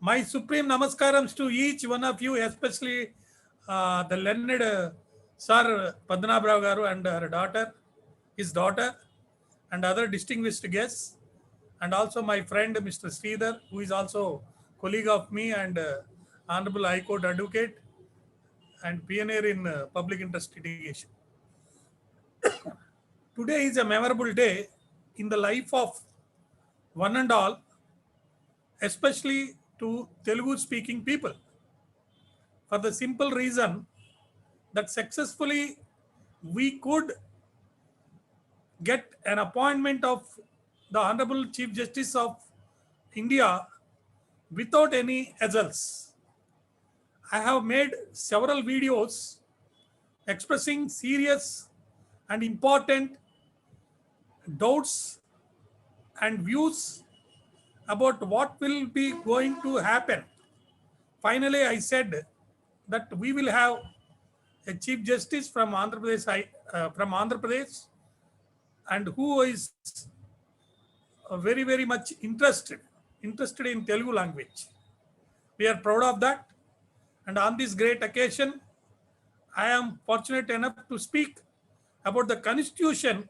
My supreme namaskarams to each one of you, especially the learned Sir Padmanabh Rao Garu and her daughter, his daughter, and other distinguished guests, and also my friend Mr. Sridhar, who is also colleague of me and Honorable High Court advocate and pioneer in public interest litigation. Today is a memorable day in the life of one and all, especially to Telugu speaking people, for the simple reason that successfully we could get an appointment of the Honorable Chief Justice of India without any hassles. I have made several videos expressing serious and important doubts and views about what will be going to happen. Finally, I said that we will have a Chief Justice from Andhra Pradesh, and who is very much interested in Telugu language. We are proud of that, and on this great occasion, I am fortunate enough to speak about the Constitution,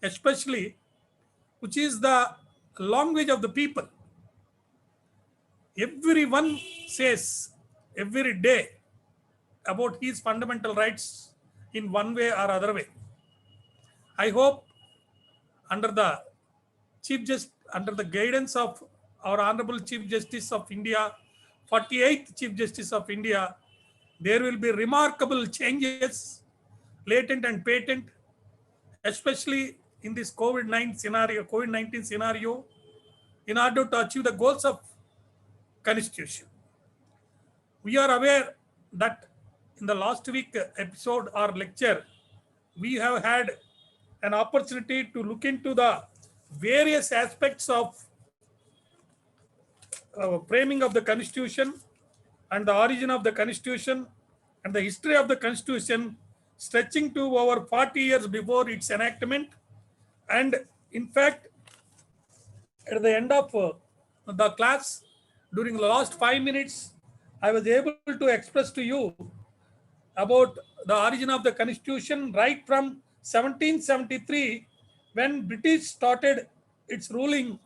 especially, which is the language of the people. Everyone says every day about his fundamental rights in one way or other way. I hope under the under the guidance of our Honorable Chief Justice of India, 48th Chief Justice of India, there will be remarkable changes, latent and patent, especially in this COVID-19 scenario, in order to achieve the goals of Constitution. We are aware that in the last week episode or lecture, we have had an opportunity to look into the various aspects of framing of the Constitution and the origin of the Constitution and the history of the Constitution stretching to over 40 years before its enactment. And in fact, at the end of the class, during the last 5 minutes, I was able to express to you about the origin of the Constitution right from 1773, when British started its ruling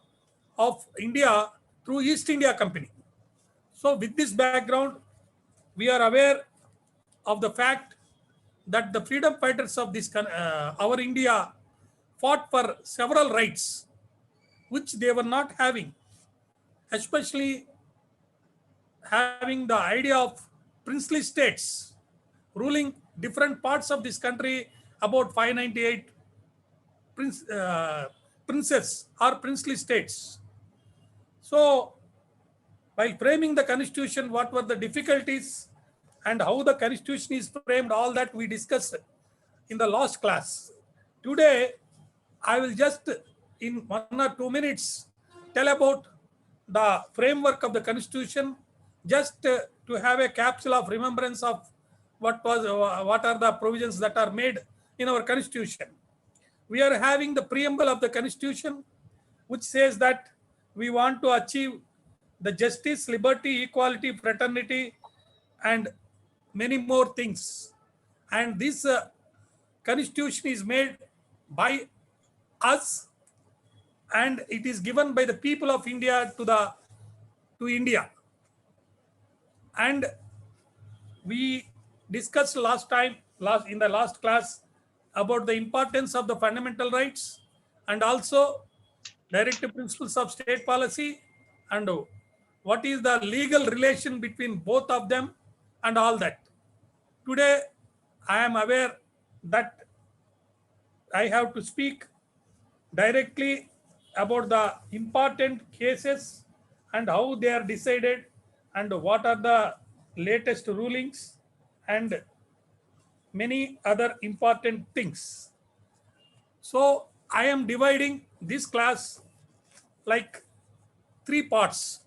of India through East India Company. So with this background, we are aware of the fact that the freedom fighters of our India fought for several rights which they were not having, especially having the idea of princely states ruling different parts of this country, about 598 princes or princely states. So while framing the Constitution, what were the difficulties and how the Constitution is framed, all that we discussed in the last class. Today, I will just in 1 or 2 minutes tell about the framework of the Constitution, just to have a capsule of remembrance of what are the provisions that are made in our Constitution. We are having the preamble of the Constitution, which says that we want to achieve the justice, liberty, equality, fraternity, and many more things. And this Constitution is made by us, and it is given by the people of India to India. And we discussed in the last class about the importance of the fundamental rights and also directive principles of state policy, and what is the legal relation between both of them and all that. Today, I am aware that I have to speak directly about the important cases and how they are decided and what are the latest rulings and many other important things. So I am dividing this class like three parts.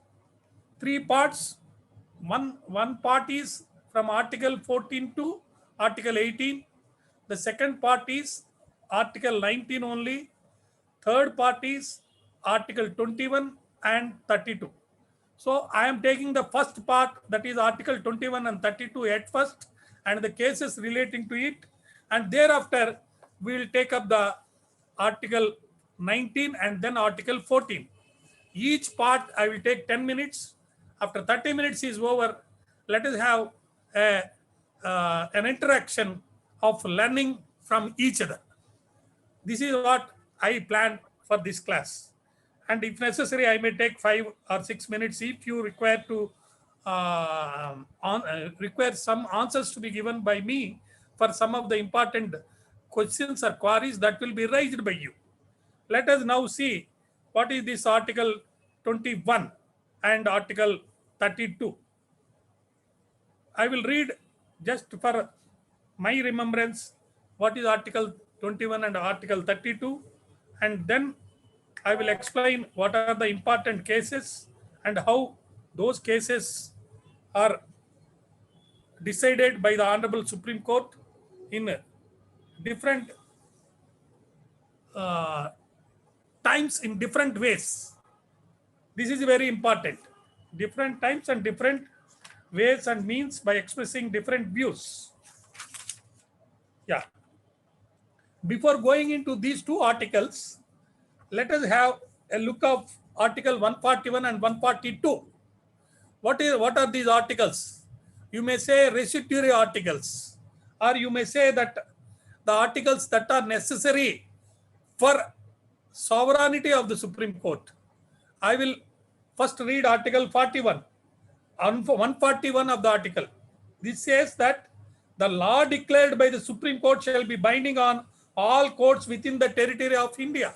One part is from Article 14 to Article 18. The second part is Article 19 only. Third part is Article 21 and 32. So I am taking the first part, that is Article 21 and 32 at first, and the cases relating to it, and thereafter we will take up the Article 19 and then Article 14. Each part I will take 10 minutes. After 30 minutes is over, let us have an interaction of learning from each other. This is what I planned for this class. And if necessary, I may take 5 or 6 minutes if you require to require some answers to be given by me for some of the important questions or queries that will be raised by you. Let us now see what is this Article 21 and Article 32. I will read just for my remembrance what is Article 21 and Article 32, and then I will explain what are the important cases and how those cases are decided by the Honorable Supreme Court in different times in different ways. This is very important. Different times and different ways and means by expressing different views. Yeah. Before going into these two articles, let us have a look of Article 141 and 142. What are these articles? You may say residuary articles, or you may say that the articles that are necessary for sovereignty of the Supreme Court. I will first read Article 41. 141 of the article. This says that the law declared by the Supreme Court shall be binding on all courts within the territory of India.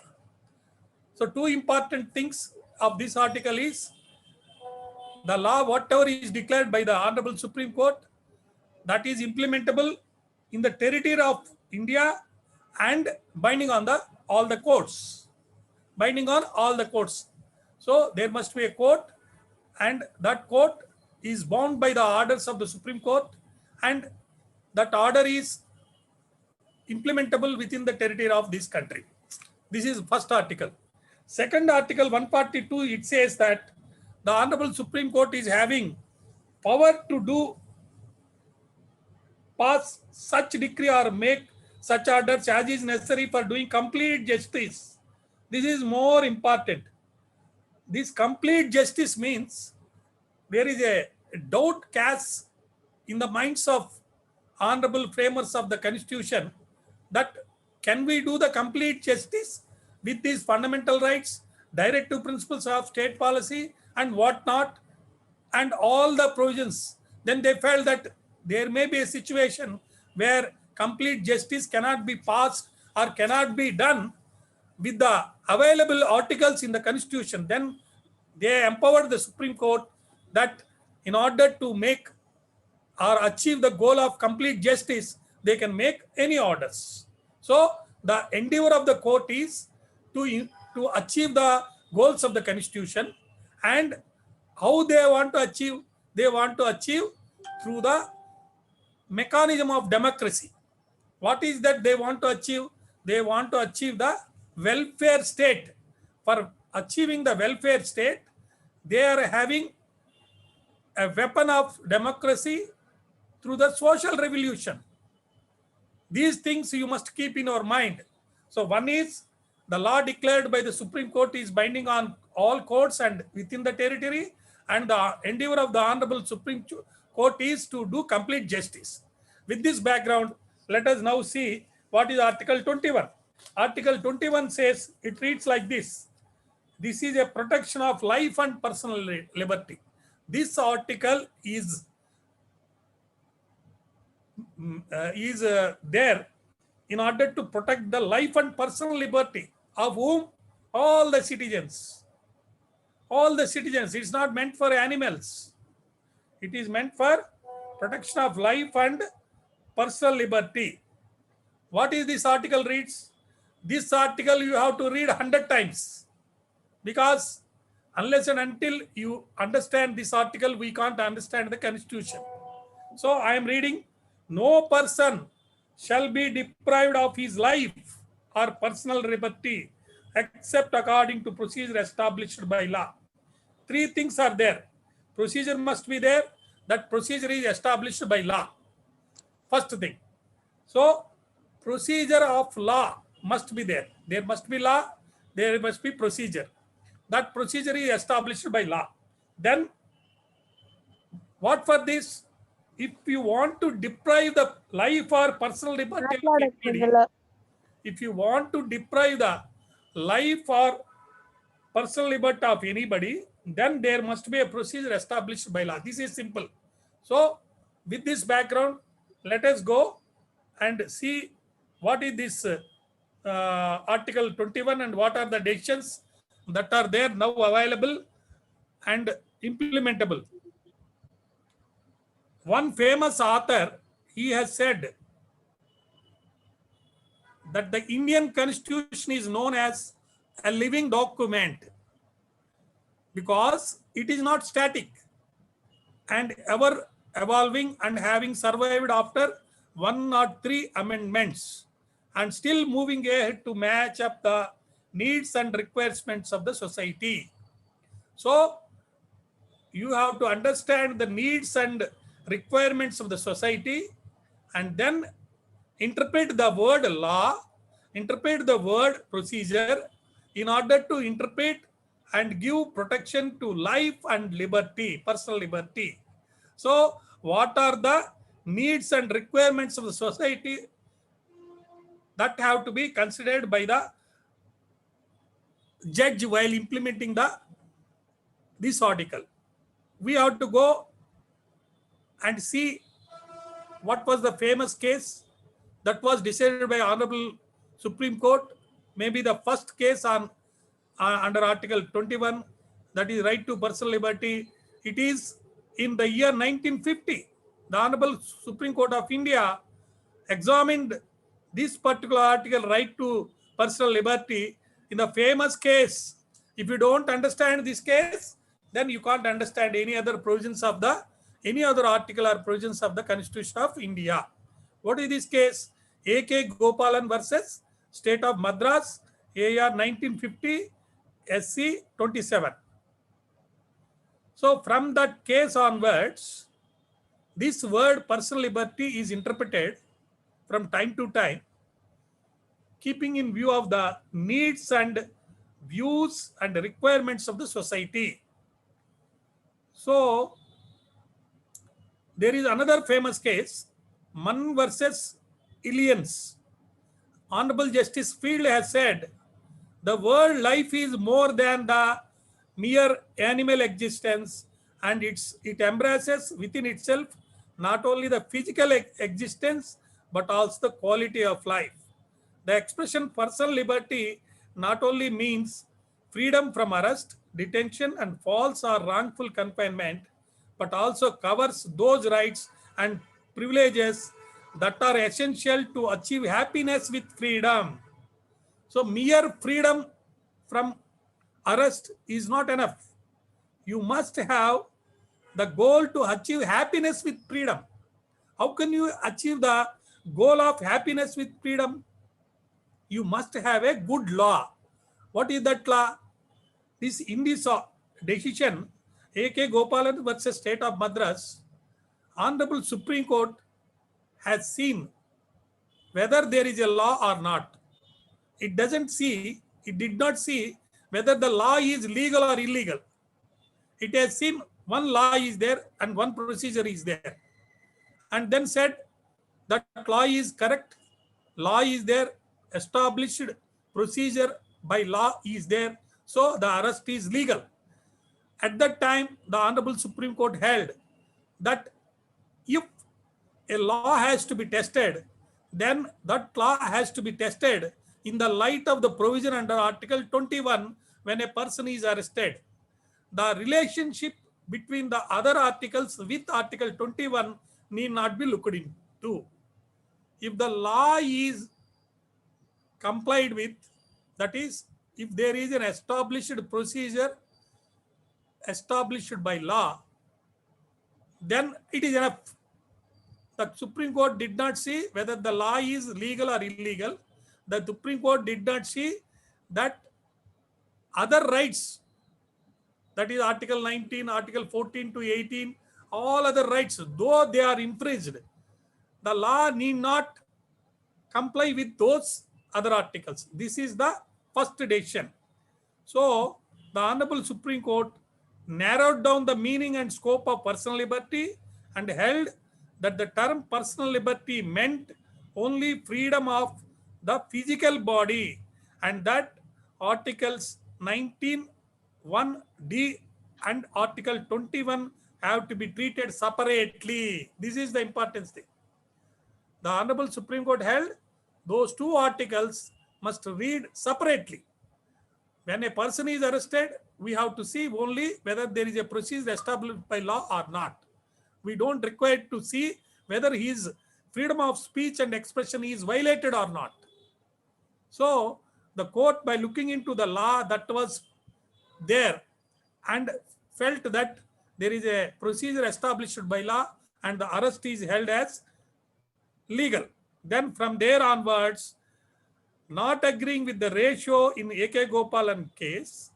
So two important things of this article is the law, whatever is declared by the Honorable Supreme Court, that is implementable in the territory of India and binding on all the courts. Binding on all the courts. So there must be a court, and that court is bound by the orders of the Supreme Court, and that order is implementable within the territory of this country. This is first article. Second article 142, it says that the Honorable Supreme Court is having power to pass such decree or make such orders as is necessary for doing complete justice. This is more important. This complete justice means there is a doubt cast in the minds of honorable framers of the Constitution that can we do the complete justice with these fundamental rights, directive principles of state policy and whatnot, and all the provisions. Then they felt that there may be a situation where complete justice cannot be passed or cannot be done with the available articles in the Constitution. Then they empowered the Supreme Court that in order to make or achieve the goal of complete justice, they can make any orders. So the endeavor of the court is to achieve the goals of the Constitution, and how they want to achieve? They want to achieve through the mechanism of democracy. What is that they want to achieve? They want to achieve the welfare state. For achieving the welfare state, they are having a weapon of democracy through the social revolution. These things you must keep in your mind. So one is the law declared by the Supreme Court is binding on all courts and within the territory, and the endeavor of the Honorable Supreme Court is to do complete justice. With this background, let us now see what is Article 21. Article 21 says, it reads like this. This is a protection of life and personal liberty. This article is there in order to protect the life and personal liberty of whom? All the citizens. All the citizens. It's not meant for animals. It is meant for protection of life and personal liberty. What is this article reads? This article you have to read 100 times, because unless and until you understand this article, we can't understand the Constitution. So I am reading, no person shall be deprived of his life or personal liberty except according to procedure established by law. Three things are there. procedure must be there. That procedure is established by law. First thing. So procedure of law must be there. There must be law, there must be procedure. That procedure is established by law. Then what for this? If you want to deprive the life or personal liberty of anybody, if you want to deprive the life or personal liberty of anybody, then there must be a procedure established by law. This is simple. So with this background, let us go and see what is this Article 21 and what are the decisions that are there now available and implementable. One famous author, he has said that the Indian Constitution is known as a living document because it is not static and ever evolving and having survived after 103 amendments and still moving ahead to match up the needs and requirements of the society. So you have to understand the needs and requirements of the society and then interpret the word law, interpret the word procedure in order to interpret and give protection to life and liberty, personal liberty. So what are the needs and requirements of the society that have to be considered by the judge while implementing this article? We have to go and see what was the famous case that was decided by Honorable Supreme Court, maybe the first case on under Article 21, that is right to personal liberty. It is in the year 1950. The Honorable Supreme Court of India examined this particular article, right to personal liberty, in the famous case. If you don't understand this case, then you can't understand any other provisions of any other article or provisions of the Constitution of India. What is this case? A.K. Gopalan versus State of Madras, AR 1950, SC 27. So from that case onwards, this word personal liberty is interpreted from time to time, keeping in view of the needs and views and requirements of the society. So there is another famous case, Mann versus Illions. Honorable Justice Field has said, the word life is more than the mere animal existence, and it embraces within itself not only the physical existence but also the quality of life. The expression personal liberty not only means freedom from arrest, detention, and false or wrongful confinement, but also covers those rights and privileges that are essential to achieve happiness with freedom. So mere freedom from arrest is not enough. You must have the goal to achieve happiness with freedom. How can you achieve the goal of happiness with freedom? You must have a good law. What is that law? In this decision, A.K. Gopalan versus State of Madras, Honorable Supreme Court has seen whether there is a law or not. It did not see whether the law is legal or illegal. It has seen one law is there and one procedure is there. And then said that law is correct, law is there, established procedure by law is there, so the arrest is legal. At that time, the Honorable Supreme Court held that if a law has to be tested, then that law has to be tested in the light of the provision under Article 21 when a person is arrested. The relationship between the other articles with Article 21 need not be looked into. If the law is complied with, that is, if there is an established procedure established by law, then it is enough. The Supreme Court did not see whether the law is legal or illegal. The Supreme Court did not see that other rights that is Article 19, Article 14 to 18, all other rights, though they are infringed, the law need not comply with those other articles. This is the first decision. So the Honorable Supreme Court narrowed down the meaning and scope of personal liberty and held that the term personal liberty meant only freedom of the physical body, and that Articles 19 1D and Article 21 have to be treated separately. This is the important thing. The Honorable Supreme Court held those two articles must read separately. When a person is arrested, we have to see only whether there is a procedure established by law or not. We don't require to see whether his freedom of speech and expression is violated or not. So the court, by looking into the law that was there and felt that there is a procedure established by law and the arrest is held as legal. Then from there onwards, not agreeing with the ratio in A.K. Gopalan case,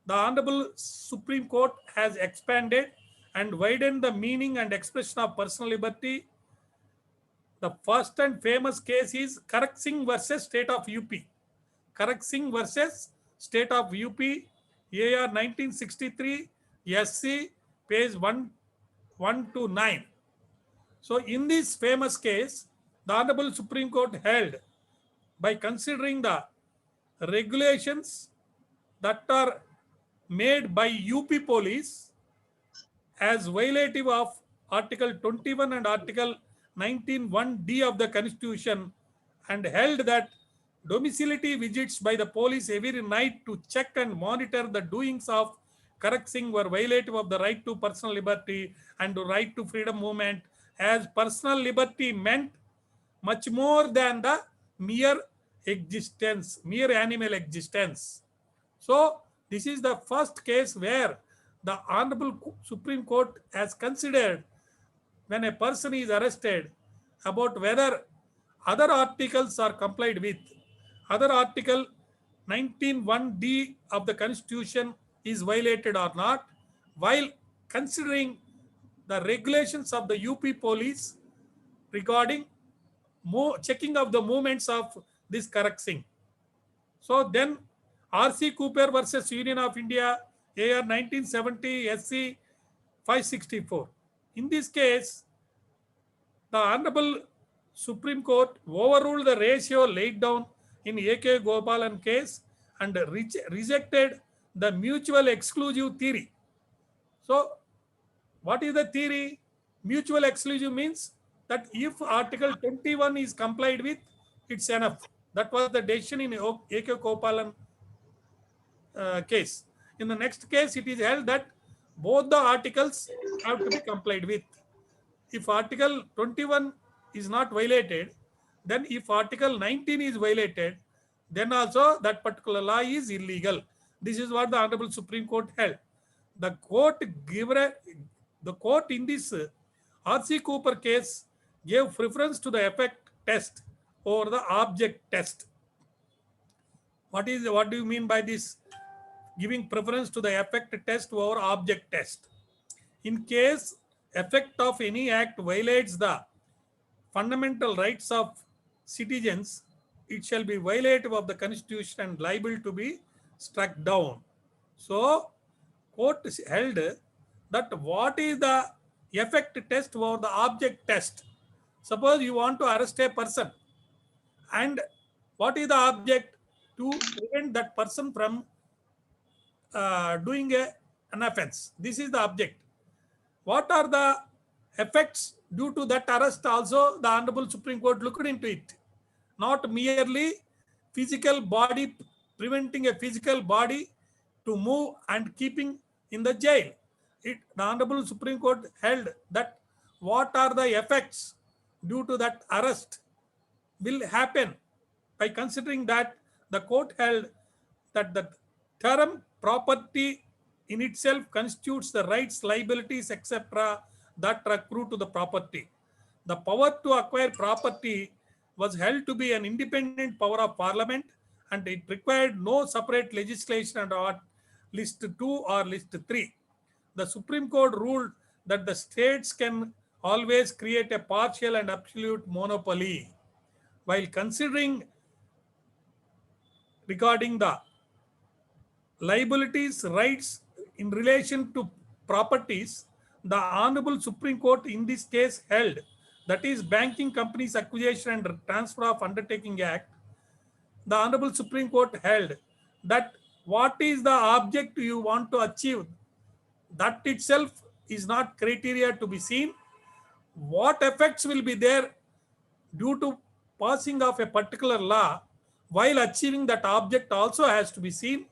the Honorable Supreme Court has expanded and widened the meaning and expression of personal liberty. The first and famous case is Karak Singh versus State of UP. Karak Singh versus State of UP, AR 1963, SC, page 1 to 9. So in this famous case, the Honorable Supreme Court held, by considering the regulations that are made by UP police as violative of Article 21 and Article 19(1)D of the Constitution, and held that domiciliary visits by the police every night to check and monitor the doings of Karak Singh were violative of the right to personal liberty and the right to freedom movement, as personal liberty meant much more than the mere existence, mere animal existence. So this is the first case where the Honorable Supreme Court has considered, when a person is arrested, about whether other articles are complied with. Other Article 19(1)D of the Constitution is violated or not, while considering the regulations of the UP police regarding checking of the movements of this Karak Singh. So then R.C. Cooper versus Union of India, AR 1970, SC 564. In this case, the Honorable Supreme Court overruled the ratio laid down in A.K. Gopalan case and rejected the mutual exclusive theory. So what is the theory? Mutual exclusive means that if Article 21 is complied with, it's enough. That was the decision in A.K. Gopalan case. In the next case, it is held that both the articles have to be complied with. If Article 21 is not violated, then if Article 19 is violated, then also that particular law is illegal. This is what the Honorable Supreme Court held. The court in this R.C. Cooper case gave preference to the effect test over the object test. What do you mean by this? Giving preference to the effect test over object test. In case effect of any act violates the fundamental rights of citizens, it shall be violative of the Constitution and liable to be struck down. So court held that what is the effect test over the object test? Suppose you want to arrest a person, and what is the object? To prevent that person from doing an offense. This is the object. What are the effects due to that arrest? Also, the Honorable Supreme Court looked into it. Not merely physical body, preventing a physical body to move and keeping in the jail. The Honorable Supreme Court held that what are the effects due to that arrest will happen. By considering that, the court held that the term property in itself constitutes the rights, liabilities, etc. that accrue to the property. The power to acquire property was held to be an independent power of Parliament, and it required no separate legislation list 2 or list 3. The Supreme Court ruled that the states can always create a partial and absolute monopoly. While considering regarding the liabilities, rights in relation to properties, the Honorable Supreme Court in this case held, that is Banking Companies Acquisition and Transfer of Undertaking Act, the Honorable Supreme Court held that what is the object you want to achieve, that itself is not criteria to be seen. What effects will be there due to passing of a particular law while achieving that object also has to be seen.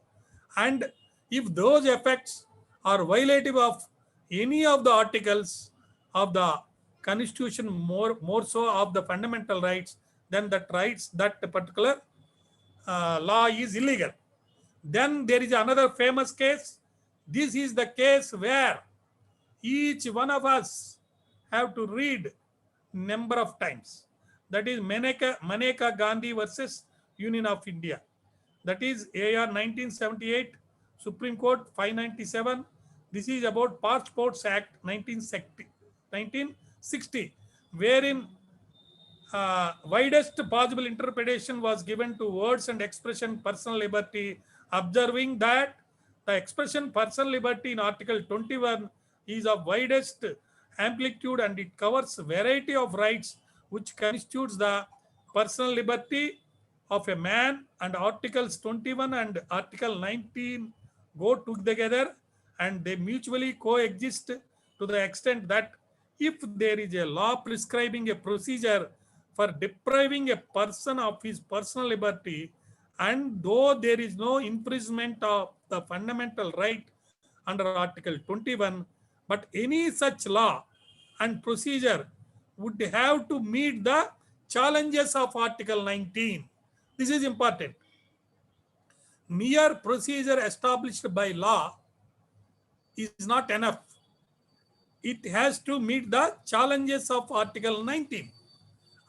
And if those effects are violative of any of the articles of the Constitution, more so of the fundamental rights, then that particular law is illegal. Then there is another famous case. This is the case where each one of us have to read number of times. That is Maneka Gandhi versus Union of India. That is AR 1978, Supreme Court 597. This is about Passports Act 1960, wherein widest possible interpretation was given to words and expression personal liberty, observing that the expression personal liberty in Article 21 is of widest amplitude and it covers variety of rights which constitutes the personal liberty of a man, and Articles 21 and Article 19 go together and they mutually coexist to the extent that if there is a law prescribing a procedure for depriving a person of his personal liberty, and though there is no infringement of the fundamental right under Article 21, but any such law and procedure would have to meet the challenges of Article 19. This is important. Mere procedure established by law is not enough. It has to meet the challenges of Article 19.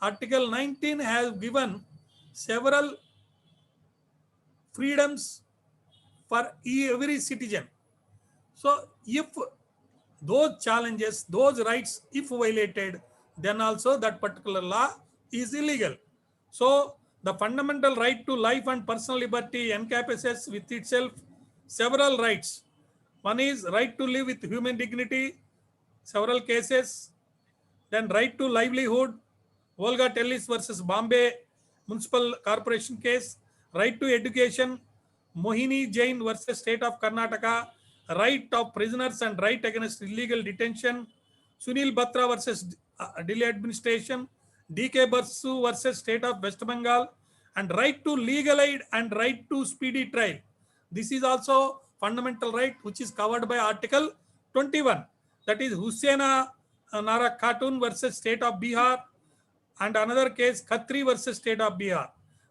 Article 19 has given several freedoms for every citizen. So if those challenges, those rights, if violated, then also that particular law is illegal. So the fundamental right to life and personal liberty encompasses with itself several rights. One is right to live with human dignity, several cases. Then right to livelihood, Volga Tellis versus Bombay Municipal Corporation case. Right to education, Mohini Jain versus State of Karnataka. Right of prisoners and right against illegal detention, Sunil Batra versus Delhi administration. DK Basu versus State of West Bengal, and right to legal aid and right to speedy trial. This is also fundamental right which is covered by Article 21. That is Hussaina Nara Khatun versus State of Bihar, and another case Khatri versus State of Bihar.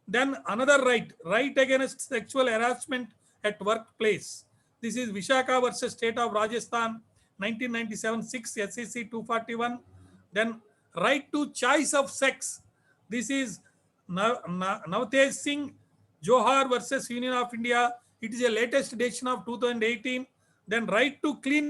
Then another right against sexual harassment at workplace. This is Vishaka versus State of Rajasthan, 1997, 6 SEC 241. Then right to choice of sex. This is Navtej Singh Johar versus Union of India. It is a latest decision of 2018. Then right to clean